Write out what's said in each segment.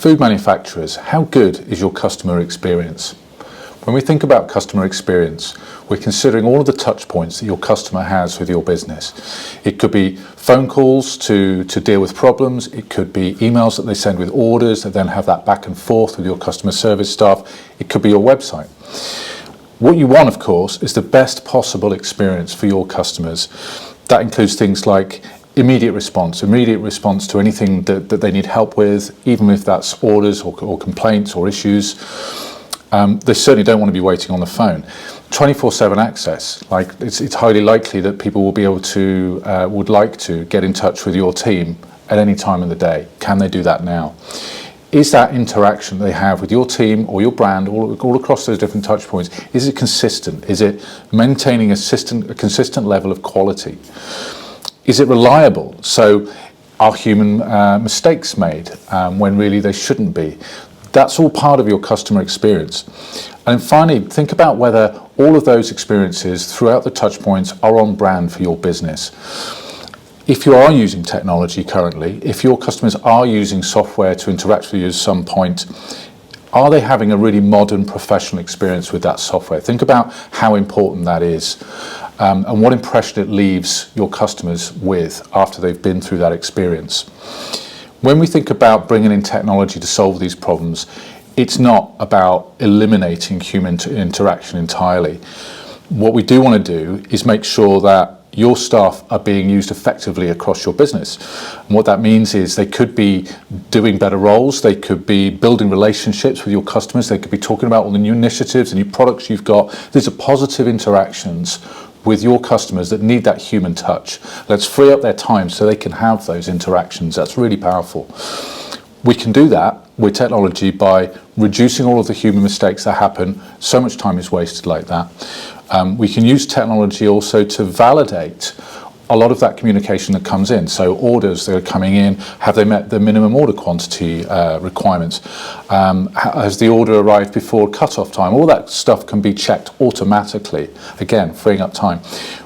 Food manufacturers, how good is your customer experience? When we think about customer experience, we're considering all of the touch points that your customer has with your business. It could be phone calls to deal with problems. It could be emails that they send with orders that then have that back and forth with your customer service staff. It could be your website. What you want, of course, is the best possible experience for your customers. That includes things like immediate response to anything that they need help with, even if that's orders or complaints or issues. They certainly don't want to be waiting on the phone. 24/7 access, like it's highly likely that people will be able to, would like to get in touch with your team at any time of the day. Can they do that now? Is that interaction they have with your team or your brand all across those different touch points, is it consistent? Is it maintaining a consistent level of quality? Is it reliable? So are human mistakes made when really they shouldn't be? That's all part of your customer experience. And finally, think about whether all of those experiences throughout the touch points are on brand for your business. If you are using technology currently, if your customers are using software to interact with you at some point, are they having a really modern professional experience with that software? Think about how important that is and what impression it leaves your customers with after they've been through that experience. When we think about bringing in technology to solve these problems, it's not about eliminating human interaction entirely. What we do want to do is make sure that your staff are being used effectively across your business. And what that means is they could be doing better roles, they could be building relationships with your customers, they could be talking about all the new initiatives, the new products you've got. These are positive interactions with your customers that need that human touch. Let's free up their time so they can have those interactions. That's really powerful. We can do that with technology by reducing all of the human mistakes that happen. So much time is wasted like that. We can use technology also to validate a lot of that communication that comes in. So orders that are coming in, have they met the minimum order quantity requirements? Has the order arrived before cut-off time? All that stuff can be checked automatically, again, freeing up time.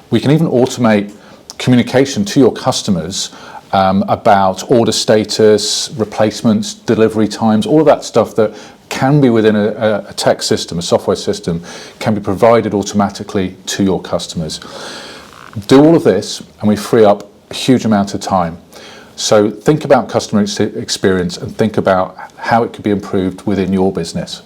We can even automate communication to your customers about order status, replacements, delivery times, all of that stuff that can be within a tech system, a software system, can be provided automatically to your customers. Do all of this and we free up a huge amount of time. So think about customer experience and think about how it could be improved within your business.